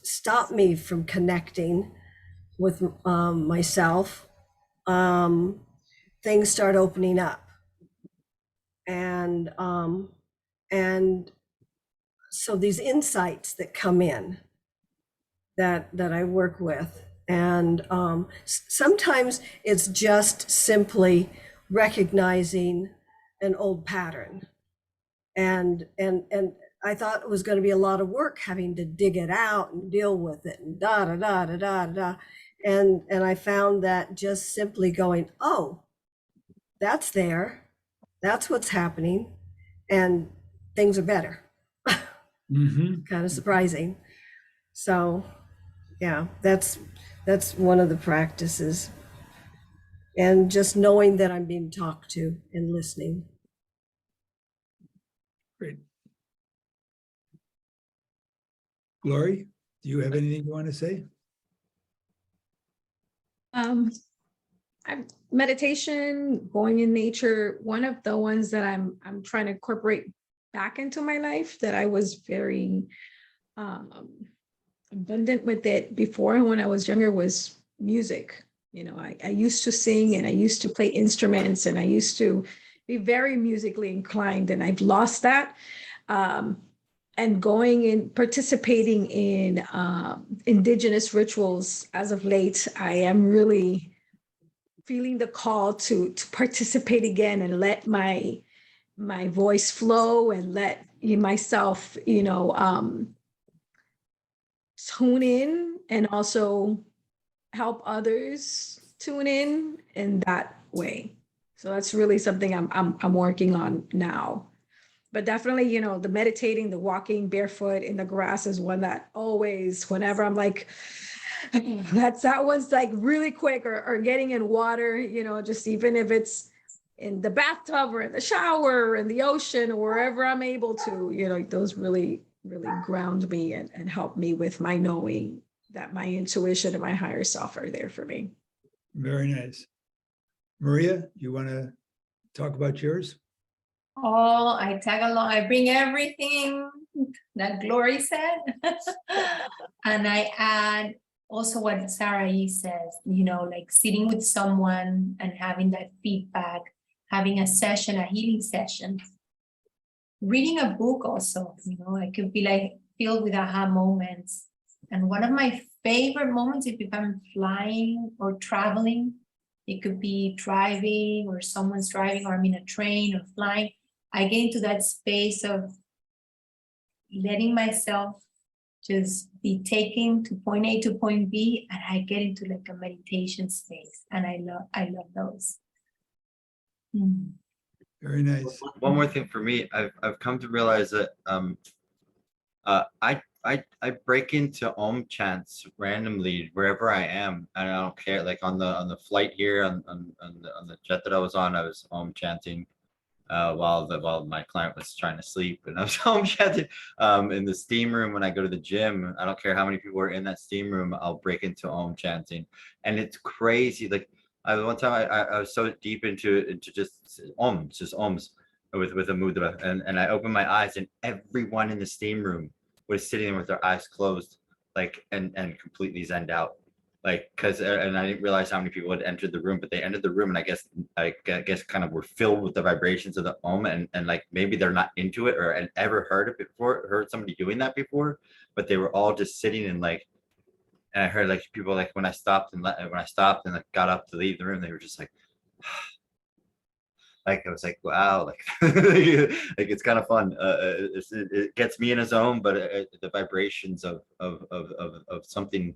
stop me from connecting with myself, things start opening up. And so these insights that come in that I work with, and sometimes it's just simply recognizing an old pattern, and I thought it was going to be a lot of work having to dig it out and deal with it and da da da da da da, and I found that just simply going, oh, that's there, that's what's happening, and things are better. Mm-hmm. Kind of surprising. So yeah, that's one of the practices, and just knowing that I'm being talked to and listening. Great. Glory, do you have anything you want to say? Meditation, going in nature, one of the ones that I'm trying to incorporate back into my life, that I was very abundant with it before when I was younger, was music. You know, I used to sing and I used to play instruments and I used to be very musically inclined, and I've lost that. And going in, participating in indigenous rituals as of late, I am really feeling the call to participate again and let my voice flow and let myself, tune in, and also help others tune in that way. So that's really something I'm working on now. But definitely, the meditating, the walking barefoot in the grass is one that always, whenever I'm like, that one's like really quick, or getting in water, just even if it's in the bathtub or in the shower or in the ocean or wherever I'm able to, those really, really ground me and help me with my knowing that my intuition and my higher self are there for me. Very nice. Maria, you want to talk about yours? Oh, I tag along. I bring everything that Glory said. And I add also what Sarah E says, like sitting with someone and having that feedback, having a session, a healing session. Reading a book also, it could be like filled with aha moments. And one of my favorite moments, if I'm flying or traveling, it could be driving or someone's driving, or I'm in a train or flying. I get into that space of letting myself just be taken to point A to point B, and I get into like a meditation space, and I love those. Very nice. One more thing for me, I've come to realize that I break into Om chants randomly wherever I am, and I don't care. Like on the flight here, on the jet that I was on, I was Om chanting while my client was trying to sleep, and I was Om chanting. In the steam room when I go to the gym, I don't care how many people are in that steam room, I'll break into Om chanting, and it's crazy. Like one time I was so deep into just Oms with a mudra, and I opened my eyes, and everyone in the steam room was sitting there with their eyes closed, like and completely zenned out, like and I didn't realize how many people had entered the room, but they entered the room, and I guess kind of were filled with the vibrations of the Om, and like maybe they're not into it or had ever heard it before, heard somebody doing that before, but they were all just sitting and like, and I heard like people like when I stopped and like got up to leave the room, they were just like. Like I was like, wow, like like it's kind of fun. It gets me in a zone, but the vibrations of something,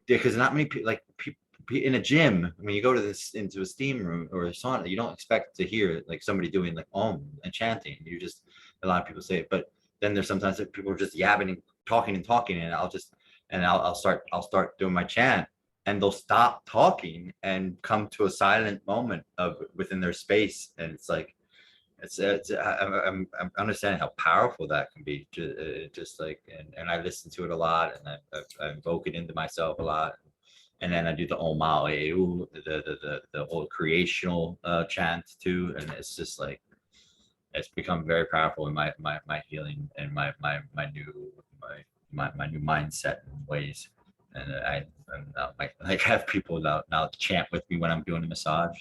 because not many people like people in a gym. I mean, you go to into a steam room or a sauna, you don't expect to hear like somebody doing like Om and chanting. You just, a lot of people say it, but then there's sometimes that people are just yabbing and talking, and I'll start doing my chant, and they'll stop talking and come to a silent moment within their space. And it's like, I'm understanding how powerful that can be. Just like, and I listen to it a lot, and I invoke it into myself a lot. And then I do the Om Ma'aleu, the old creational chant too. And it's just like, it's become very powerful in my healing and my new mindset and ways. And I'm like have people now chant with me when I'm doing a massage.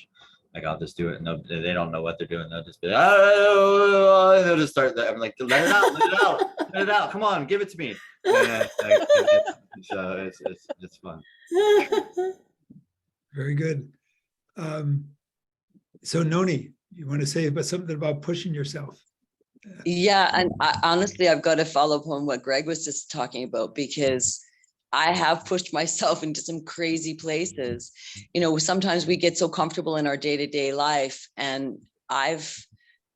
Like I'll just do it, and they don't know what they're doing. They'll just be like, oh, and they'll just start. I'm like, let it out, let it out, let it out. Come on, give it to me. And it's fun. Very good. So Noni, you want to say something about pushing yourself? Yeah, and honestly, I've got to follow up on what Greg was just talking about, because I have pushed myself into some crazy places. You know, sometimes we get so comfortable in our day-to-day life, and I've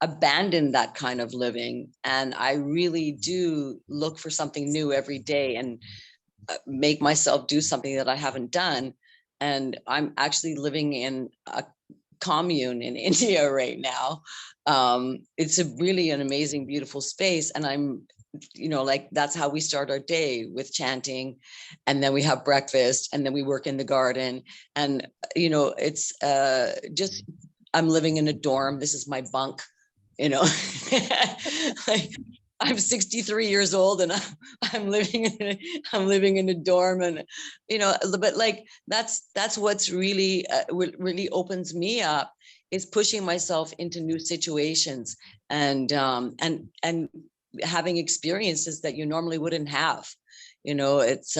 abandoned that kind of living. And I really do look for something new every day and make myself do something that I haven't done. And I'm actually living in a commune in India right now. It's really an amazing, beautiful space. And I'm, you know, like, that's how we start our day, with chanting, and then we have breakfast, and then we work in the garden. And, you know, it's just, I'm living in a dorm. This is my bunk, you know. Like, I'm 63 years old, and I'm living in a dorm, and, you know, but like, that's what's really really opens me up, is pushing myself into new situations, and having experiences that you normally wouldn't have. You know, it's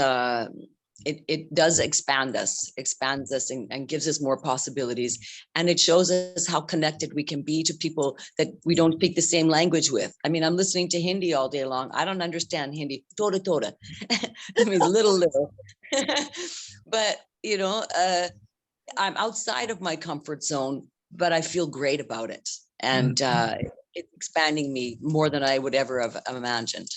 it does expands us and gives us more possibilities. And it shows us how connected we can be to people that we don't speak the same language with. I mean, I'm listening to Hindi all day long. I don't understand Hindi. Toda, toda. I mean, little. But, you know, I'm outside of my comfort zone, but I feel great about it. And it's expanding me more than I would ever have imagined.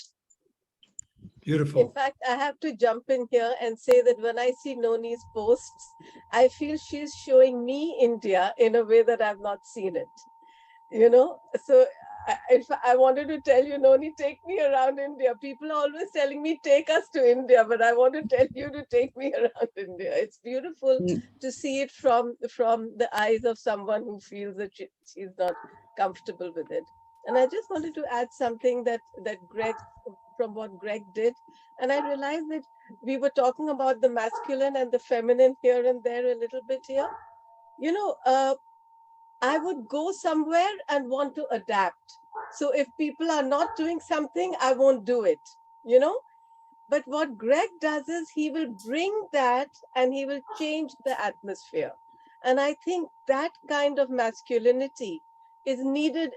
Beautiful. In fact, I have to jump in here and say that when I see Noni's posts, I feel she's showing me India in a way that I've not seen it. You know, so I wanted to tell you, Noni, take me around India. People are always telling me, take us to India, but I want to tell you to take me around India. It's beautiful to see it from the eyes of someone who feels that she's not comfortable with it. And I just wanted to add something that Greg, from what Greg did. And I realized that we were talking about the masculine and the feminine here and there a little bit here. You know, I would go somewhere and want to adapt. So if people are not doing something, I won't do it, you know. But what Greg does is he will bring that and he will change the atmosphere. And I think that kind of masculinity is needed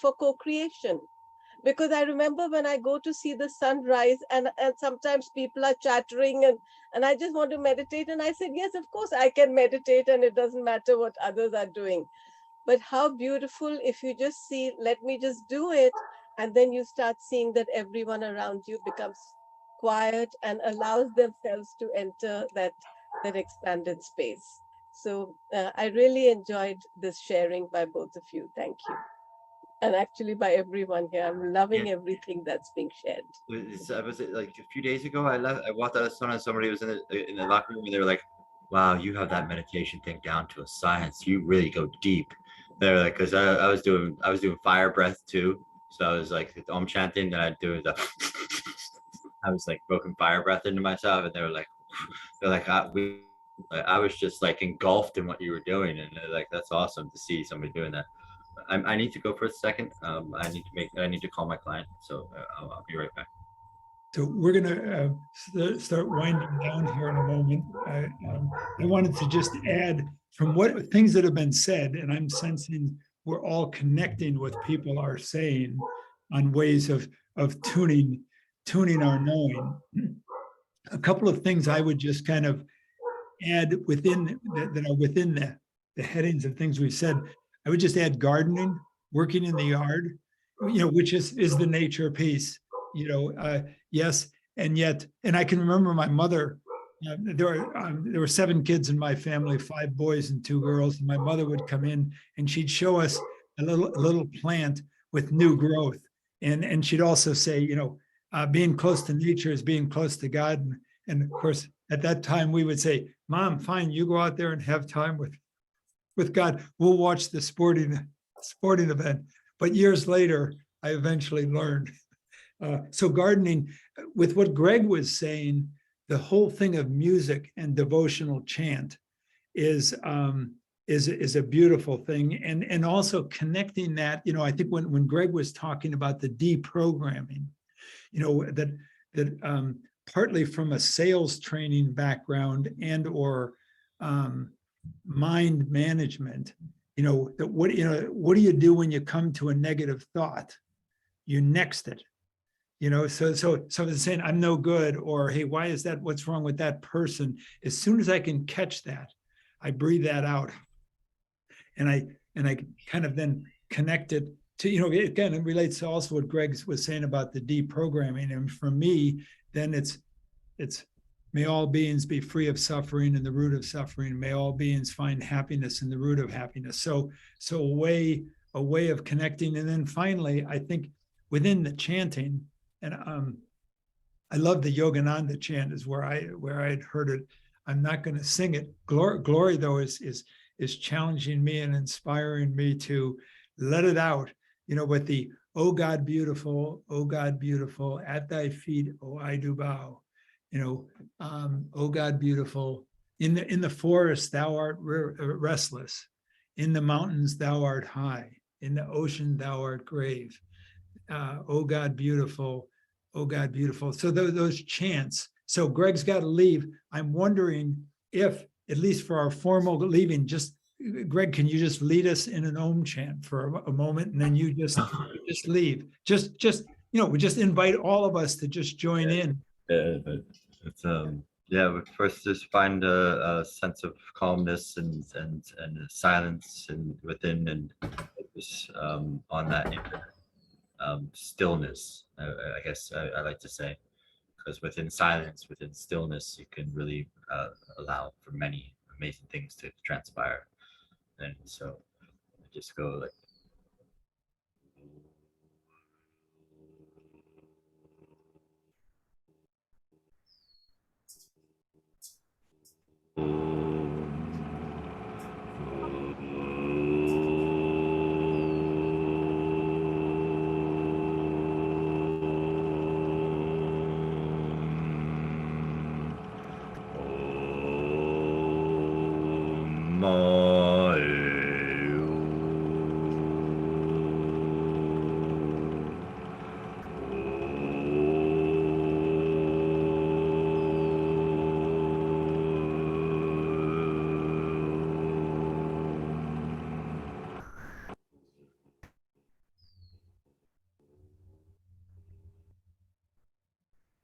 for co-creation. Because I remember when I go to see the sunrise, and sometimes people are chattering, and I just want to meditate. And I said, yes, of course I can meditate, and it doesn't matter what others are doing. But how beautiful if you just see, let me just do it. And then you start seeing that everyone around you becomes quiet and allows themselves to enter that expanded space. So I really enjoyed this sharing by both of you. Thank you. And actually by everyone here. I'm loving everything that's being shared. I was like a few days ago, I walked out of sauna, and somebody was in the locker room, and they were like, wow, you have that meditation thing down to a science. You really go deep. They're like, because I was doing fire breath too. So I was like Om chanting, and I'd do the I was like broken fire breath into myself, and they're like I was just like engulfed in what you were doing, and they're like, that's awesome to see somebody doing that. I need to go for a second. I need to call my client, so I'll be right back. So we're going to start winding down here in a moment. I wanted to just add from what things that have been said, and I'm sensing we're all connecting with people are saying on ways of tuning our knowing. A couple of things I would just kind of add within that are within the headings of things we've said. I would just add gardening, working in the yard, you know, which is the nature piece, you know, yes. And yet, and I can remember my mother there were 7 kids in my family, 5 boys and 2 girls. And my mother would come in and she'd show us a little plant with new growth. And she'd also say, you know, being close to nature is being close to God. And of course, at that time we would say, Mom, fine, you go out there and have time with God. We'll watch the sporting event. But years later, I eventually learned. So gardening, with what Greg was saying, the whole thing of music and devotional chant is a beautiful thing, and also connecting that. You know, I think when Greg was talking about the deprogramming, you know, that partly from a sales training background and or mind management, you know, that what do you do when you come to a negative thought? You next it. You know, so saying I'm no good, or hey, why is that? What's wrong with that person? As soon as I can catch that, I breathe that out, and I kind of then connect it to, you know, again, it relates to also what Greg was saying about the deprogramming. And for me, then it's may all beings be free of suffering and the root of suffering. May all beings find happiness in the root of happiness. So a way of connecting, and then finally, I think within the chanting. And I love the Yogananda chant is where I had heard it. I'm not going to sing it. Glory though is challenging me and inspiring me to let it out. You know, with the oh God beautiful, at thy feet, oh I do bow. You know, oh God beautiful, in the forest thou art restless, in the mountains thou art high, in the ocean thou art grave. Oh God beautiful, oh God beautiful. So those chants. So Greg's got to leave. I'm wondering if, at least for our formal leaving, just Greg, can you just lead us in an Om chant for a moment, and then you just leave. Just you know, we just invite all of us to just join in. But it's yeah. But first, just find a sense of calmness and silence and within, and focus on that stillness. I guess I like to say, because within silence, within stillness, you can really allow for many amazing things to transpire. And so I just go like.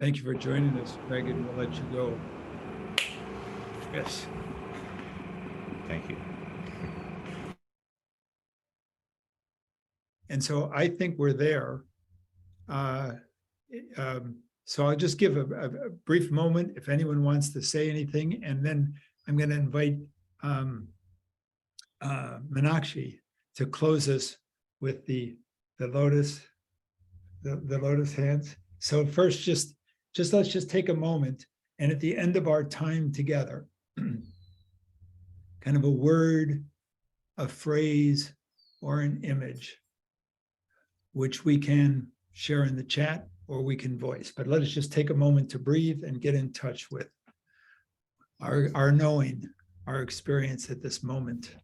Thank you for joining us, Greg, and we'll let you go. Yes. Thank you. And so I think we're there. So I'll just give a brief moment if anyone wants to say anything, and then I'm going to invite Meenakshi to close us with the lotus hands. So first, just let's just take a moment, and at the end of our time together, kind of a word, a phrase, or an image, which we can share in the chat or we can voice. But let us just take a moment to breathe and get in touch with our knowing, our experience at this moment.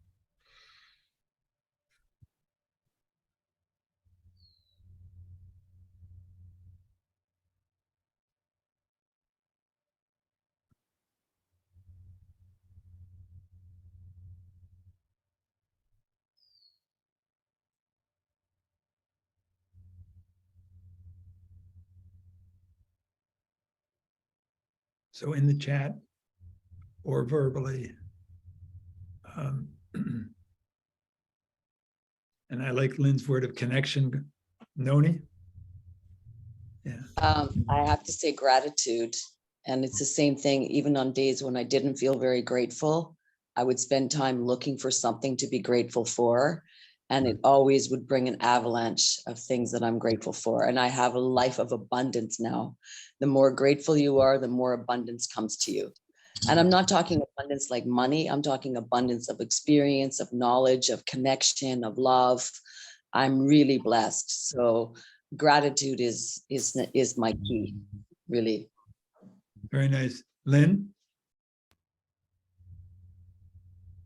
So in the chat or verbally. And I like Lynn's word of connection, Noni. Yeah. I have to say gratitude And it's the same thing, even on days when I didn't feel very grateful, I would spend time looking for something to be grateful for. And it always would bring an avalanche of things that I'm grateful for. And I have a life of abundance now. The more grateful you are, the more abundance comes to you. And I'm not talking abundance like money. I'm talking abundance of experience, of knowledge, of connection, of love. I'm really blessed. So gratitude is my key, really. Very nice. Lynn?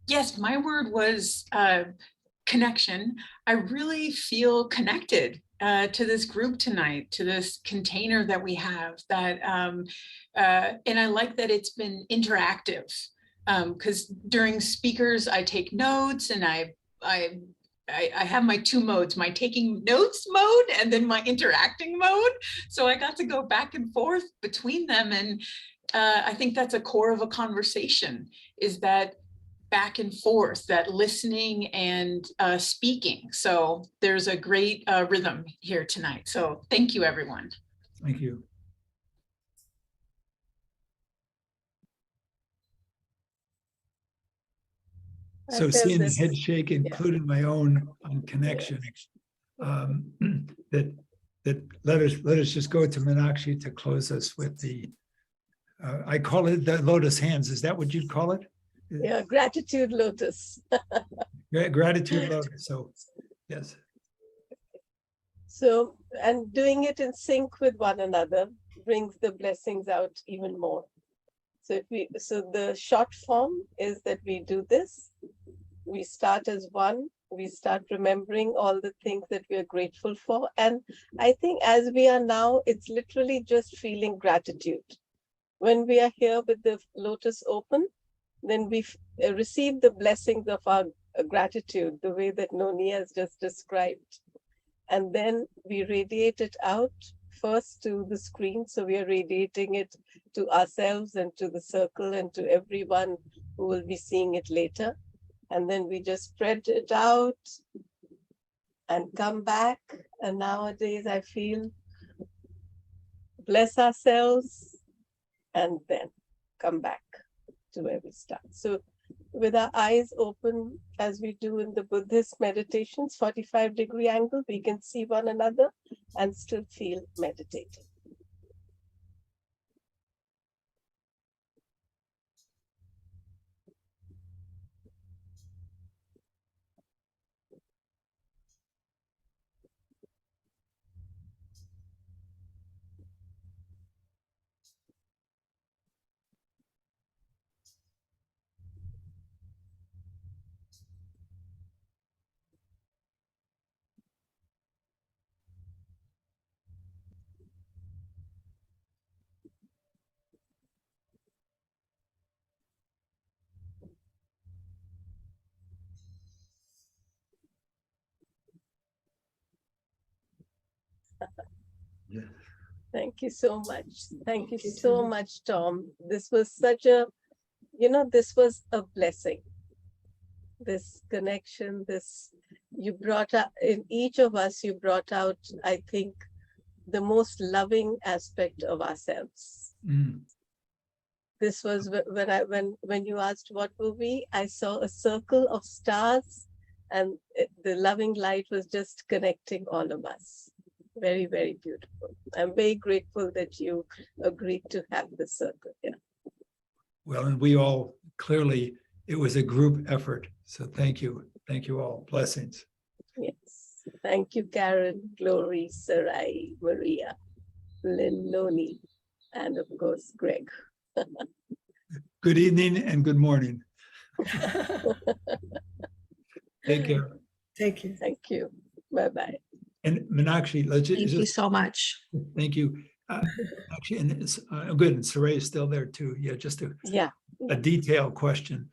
Yes, my word was connection. I really feel connected to this group tonight, to this container that we have. That and I like that it's been interactive, because during speakers I take notes, and I have my two modes, my taking notes mode and then my interacting mode. So I got to go back and forth between them, and I think that's a core of a conversation, is that back and forth, that listening and speaking. So there's a great rhythm here tonight. So thank you, everyone. Thank you. I So felt seeing the this. head shake, including my own on connection, that let us just go to Meenakshi to close us with the, I call it the lotus hands. Is that what you'd call it? Yeah, gratitude lotus. Gratitude lotus. So yes. So, and doing it in sync with one another brings the blessings out even more. So so the short form is that we do this. We start as one. We start remembering all the things that we are grateful for. And I think as we are now, it's literally just feeling gratitude. When we are here with the lotus open, then we receive the blessings of our gratitude, the way that Noni has just described. And then we radiate it out first to the screen. So we are radiating it to ourselves and to the circle and to everyone who will be seeing it later. And then we just spread it out and come back. And nowadays I feel bless ourselves and then come back to where we start. So with our eyes open, as we do in the Buddhist meditations, 45-degree angle, we can see one another and still feel meditating. Thank you so much. Thank you so much, Tom. This was such a, this was a blessing. This connection, you brought up, in each of us, you brought out, I think, the most loving aspect of ourselves. Mm. This was when you asked what were we, I saw a circle of stars, and the loving light was just connecting all of us. Very, very beautiful. I'm very grateful that you agreed to have the circle here. Well, and we all clearly, it was a group effort. So thank you. Thank you all. Blessings. Yes. Thank you, Karen, Glory, Sarai, Maria, Lynn, Noni, and of course, Greg. Good evening and good morning. Take care. Thank you. Thank you. Bye-bye. And Meenakshi, let's Thank you just, so much. thank you. Actually, and it's good. And Saray is still there too. Yeah, just Yeah. a detailed question.